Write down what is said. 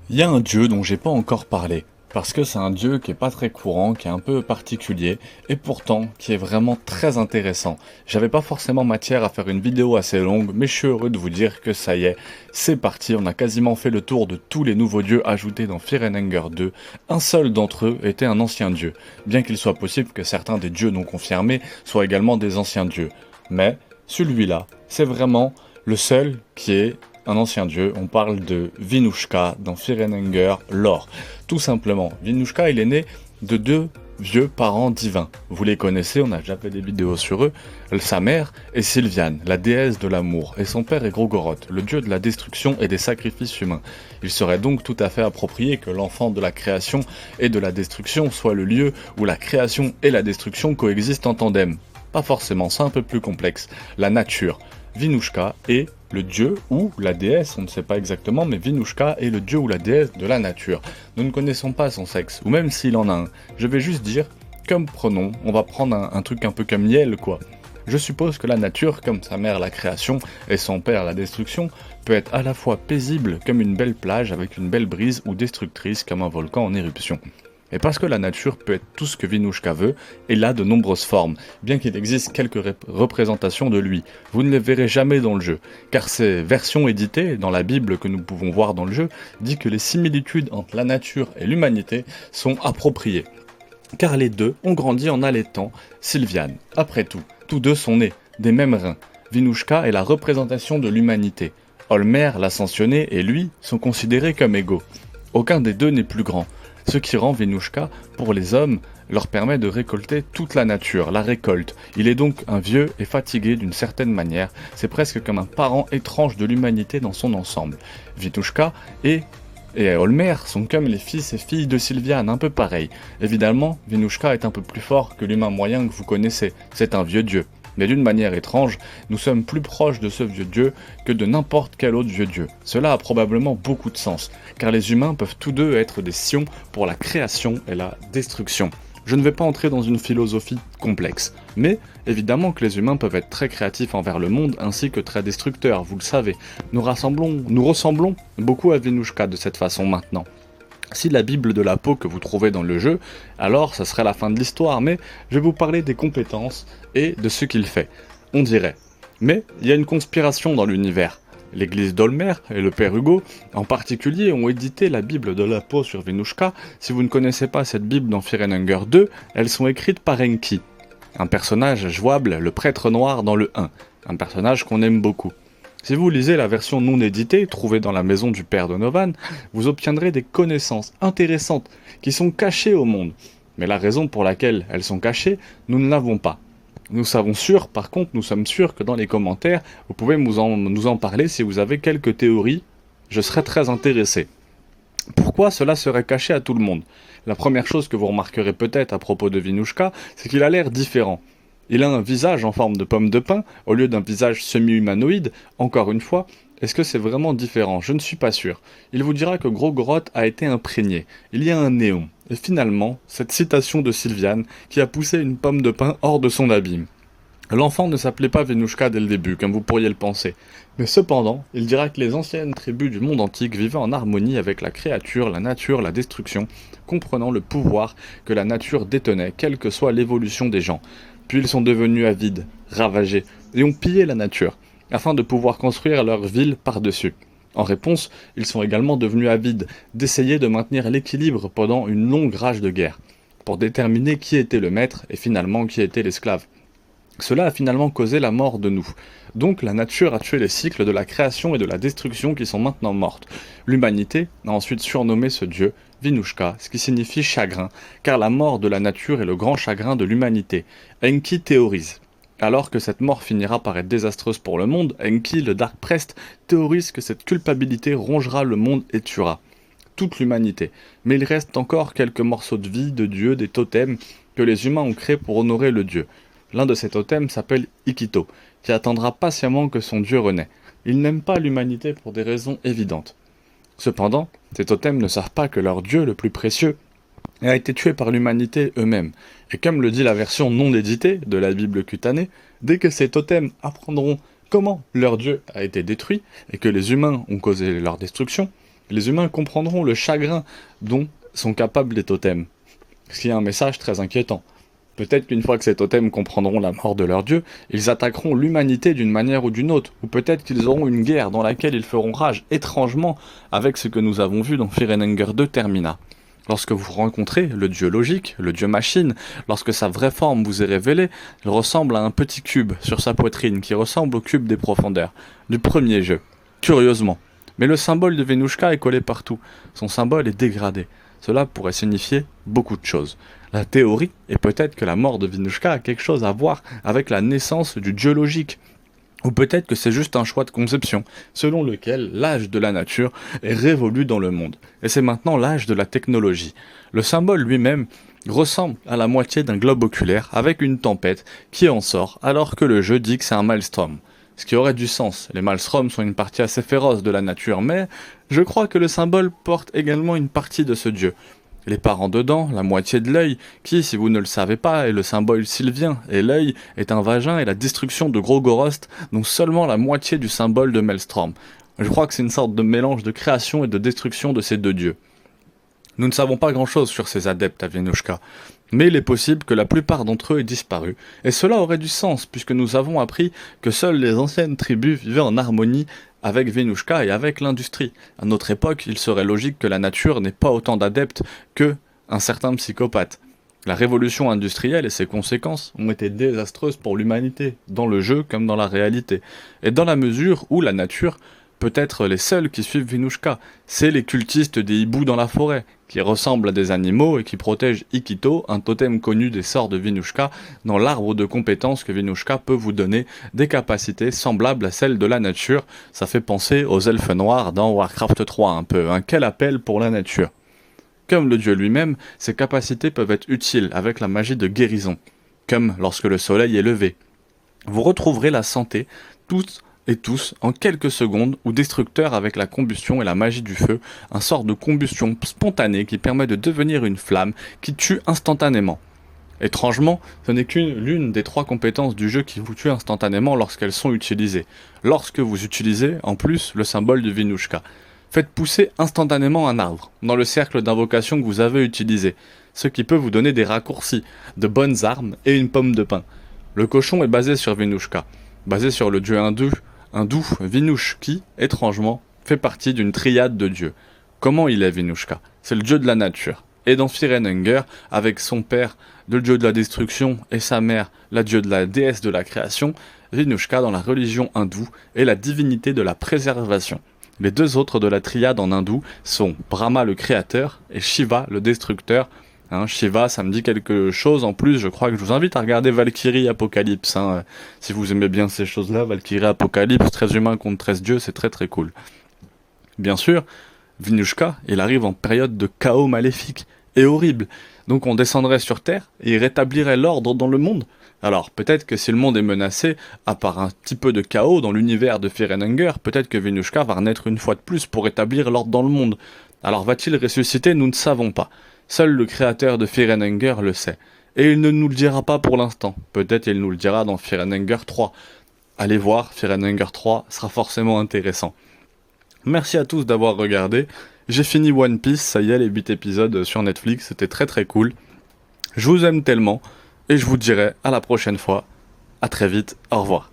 Il y a un dieu dont j'ai pas encore parlé, parce que c'est un dieu qui est pas très courant, qui est un peu particulier, et pourtant qui est vraiment très intéressant. J'avais pas forcément matière à faire une vidéo assez longue, mais je suis heureux de vous dire que ça y est, c'est parti, on a quasiment fait le tour de tous les nouveaux dieux ajoutés dans Fear and Hunger 2. Un seul d'entre eux était un ancien dieu, bien qu'il soit possible que certains des dieux non confirmés soient également des anciens dieux. Mais celui-là, c'est vraiment le seul qui est un ancien dieu. On parle de Vinushka dans Fear and Hunger lore. Tout simplement, Vinushka, il est né de deux vieux parents divins. Vous les connaissez, on a déjà fait des vidéos sur eux. Sa mère est Sylviane, la déesse de l'amour, et son père est Grogoroth, le dieu de la destruction et des sacrifices humains. Il serait donc tout à fait approprié que l'enfant de la création et de la destruction soit le lieu où la création et la destruction coexistent en tandem. Pas forcément, c'est un peu plus complexe. La nature. Vinushka est le dieu ou la déesse, on ne sait pas exactement, mais Vinushka est le dieu ou la déesse de la nature. Nous ne connaissons pas son sexe, ou même s'il en a un. Je vais juste dire, comme pronom, on va prendre un truc un peu comme Yel, quoi. Je suppose que la nature, comme sa mère la création et son père la destruction, peut être à la fois paisible comme une belle plage avec une belle brise ou destructrice comme un volcan en éruption. Et parce que la nature peut être tout ce que Vinushka veut, elle a de nombreuses formes, bien qu'il existe quelques représentations de lui. Vous ne les verrez jamais dans le jeu, car ces versions éditées, dans la Bible que nous pouvons voir dans le jeu, dit que les similitudes entre la nature et l'humanité sont appropriées. Car les deux ont grandi en allaitant Sylviane. Après tout, tous deux sont nés des mêmes reins. Vinushka est la représentation de l'humanité. Olmer, l'ascensionné, et lui sont considérés comme égaux. Aucun des deux n'est plus grand. Ce qui rend Vinushka, pour les hommes, leur permet de récolter toute la nature, la récolte. Il est donc un vieux et fatigué d'une certaine manière, c'est presque comme un parent étrange de l'humanité dans son ensemble. Vinushka et Olmer sont comme les fils et filles de Sylviane, un peu pareil. Évidemment, Vinushka est un peu plus fort que l'humain moyen que vous connaissez, c'est un vieux dieu. Mais d'une manière étrange, nous sommes plus proches de ce vieux dieu que de n'importe quel autre vieux dieu. Cela a probablement beaucoup de sens, car les humains peuvent tous deux être des sions pour la création et la destruction. Je ne vais pas entrer dans une philosophie complexe, mais évidemment que les humains peuvent être très créatifs envers le monde ainsi que très destructeurs, vous le savez. Nous ressemblons beaucoup à Vinushka de cette façon maintenant. Si la Bible de la peau que vous trouvez dans le jeu, alors ça serait la fin de l'histoire, mais je vais vous parler des compétences et de ce qu'il fait. On dirait. Mais il y a une conspiration dans l'univers. L'église d'Olmer et le père Hugo, en particulier, ont édité la Bible de la peau sur Vinushka. Si vous ne connaissez pas cette Bible dans Fear and Hunger 2, elles sont écrites par Enki, un personnage jouable, le prêtre noir dans le 1, un personnage qu'on aime beaucoup. Si vous lisez la version non éditée, trouvée dans la maison du père Donovan, vous obtiendrez des connaissances intéressantes qui sont cachées au monde. Mais la raison pour laquelle elles sont cachées, nous ne l'avons pas. Nous sommes sûrs que dans les commentaires, vous pouvez nous en parler si vous avez quelques théories. Je serais très intéressé. Pourquoi cela serait caché à tout le monde? La première chose que vous remarquerez peut-être à propos de Vinushka, c'est qu'il a l'air différent. Il a un visage en forme de pomme de pin, au lieu d'un visage semi-humanoïde. Encore une fois, est-ce que c'est vraiment différent? Je ne suis pas sûr. Il vous dira que Grogoroth a été imprégné. Il y a un néon. Et finalement, cette citation de Sylviane qui a poussé une pomme de pin hors de son abîme. L'enfant ne s'appelait pas Vinushka dès le début, comme vous pourriez le penser. Mais cependant, il dira que les anciennes tribus du monde antique vivaient en harmonie avec la créature, la nature, la destruction, comprenant le pouvoir que la nature détenait, quelle que soit l'évolution des gens. Puis ils sont devenus avides, ravagés, et ont pillé la nature, afin de pouvoir construire leur ville par-dessus. En réponse, ils sont également devenus avides d'essayer de maintenir l'équilibre pendant une longue rage de guerre, pour déterminer qui était le maître et finalement qui était l'esclave. Cela a finalement causé la mort de nous. Donc la nature a tué les cycles de la création et de la destruction qui sont maintenant mortes. L'humanité a ensuite surnommé ce dieu Vinushka, ce qui signifie chagrin, car la mort de la nature est le grand chagrin de l'humanité. Enki théorise. Alors que cette mort finira par être désastreuse pour le monde, Enki, le Dark Priest, théorise que cette culpabilité rongera le monde et tuera toute l'humanité. Mais il reste encore quelques morceaux de vie, de dieu, des totems que les humains ont créés pour honorer le dieu. L'un de ces totems s'appelle Ikito, qui attendra patiemment que son dieu renaît. Il n'aime pas l'humanité pour des raisons évidentes. Cependant, ces totems ne savent pas que leur dieu le plus précieux a été tué par l'humanité eux-mêmes. Et comme le dit la version non éditée de la Bible cutanée, dès que ces totems apprendront comment leur dieu a été détruit et que les humains ont causé leur destruction, Les humains comprendront le chagrin dont sont capables les totems. Ce qui est un message très inquiétant. Peut-être qu'une fois que ces totems comprendront la mort de leur dieu, ils attaqueront l'humanité d'une manière ou d'une autre, ou peut-être qu'ils auront une guerre dans laquelle ils feront rage étrangement avec ce que nous avons vu dans Fear and Hunger 2 Termina. Lorsque vous rencontrez le dieu logique, le dieu machine, lorsque sa vraie forme vous est révélée, il ressemble à un petit cube sur sa poitrine qui ressemble au cube des profondeurs, du premier jeu. Curieusement. Mais le symbole de Venushka est collé partout. Son symbole est dégradé. Cela pourrait signifier beaucoup de choses. La théorie est peut-être que la mort de Venushka a quelque chose à voir avec la naissance du dieu logique. Ou peut-être que c'est juste un choix de conception, selon lequel l'âge de la nature est révolu dans le monde. Et c'est maintenant l'âge de la technologie. Le symbole lui-même ressemble à la moitié d'un globe oculaire avec une tempête qui en sort alors que le jeu dit que c'est un maelstrom. Ce qui aurait du sens, les maelstroms sont une partie assez féroce de la nature, mais je crois que le symbole porte également une partie de ce dieu. Les parents dedans, la moitié de l'œil, qui, si vous ne le savez pas, est le symbole sylvien, et l'œil est un vagin et la destruction de Grogorost, dont seulement la moitié du symbole de Maelstrom. Je crois que c'est une sorte de mélange de création et de destruction de ces deux dieux. Nous ne savons pas grand-chose sur ces adeptes à Venushka, mais il est possible que la plupart d'entre eux aient disparu, et cela aurait du sens puisque nous avons appris que seules les anciennes tribus vivaient en harmonie avec Venushka et avec l'industrie. À notre époque, il serait logique que la nature n'ait pas autant d'adeptes que un certain psychopathe. La révolution industrielle et ses conséquences ont été désastreuses pour l'humanité, dans le jeu comme dans la réalité, et dans la mesure où la nature peut être les seuls qui suivent Venushka. C'est les cultistes des hiboux dans la forêt, qui ressemblent à des animaux et qui protègent Ikito, un totem connu des sorts de Venushka, dans l'arbre de compétences que Venushka peut vous donner, des capacités semblables à celles de la nature. Ça fait penser aux elfes noirs dans Warcraft 3 un peu, quel appel pour la nature. Comme le dieu lui-même, ses capacités peuvent être utiles avec la magie de guérison, comme lorsque le soleil est levé. Vous retrouverez la santé, toutes et tous en quelques secondes ou destructeur avec la combustion et la magie du feu, un sort de combustion spontanée qui permet de devenir une flamme qui tue instantanément. Étrangement, ce n'est l'une des 3 compétences du jeu qui vous tue instantanément lorsqu'elles sont utilisées. Lorsque vous utilisez, en plus, le symbole de Venushka. Faites pousser instantanément un arbre, dans le cercle d'invocation que vous avez utilisé, ce qui peut vous donner des raccourcis, de bonnes armes et une pomme de pin. Le cochon est basé sur Venushka, basé sur le dieu hindou Vinush qui, étrangement, fait partie d'une triade de dieux. Comment il est Venushka? C'est le dieu de la nature. Et dans Fear and Hunger, avec son père, le dieu de la destruction, et sa mère, la déesse de la création, Venushka dans la religion hindoue est la divinité de la préservation. Les 2 autres de la triade en hindou sont Brahma le créateur et Shiva le destructeur. Shiva, ça me dit quelque chose. En plus, je crois que je vous invite à regarder Valkyrie Apocalypse. Si vous aimez bien ces choses-là, Valkyrie Apocalypse, 13 humains contre 13 dieux, c'est très très cool. Bien sûr, Venushka, il arrive en période de chaos maléfique et horrible. Donc on descendrait sur Terre et il rétablirait l'ordre dans le monde. Alors, peut-être que si le monde est menacé, à part un petit peu de chaos dans l'univers de Fear and Hunger, peut-être que Venushka va renaître une fois de plus pour rétablir l'ordre dans le monde. Alors va-t-il ressusciter? Nous ne savons pas. Seul le créateur de Fear and Hunger le sait. Et il ne nous le dira pas pour l'instant. Peut-être il nous le dira dans Fear and Hunger 3. Allez voir, Fear and Hunger 3 sera forcément intéressant. Merci à tous d'avoir regardé. J'ai fini One Piece, ça y est, les 8 épisodes sur Netflix, c'était très très cool. Je vous aime tellement, et je vous dirai à la prochaine fois. À très vite, au revoir.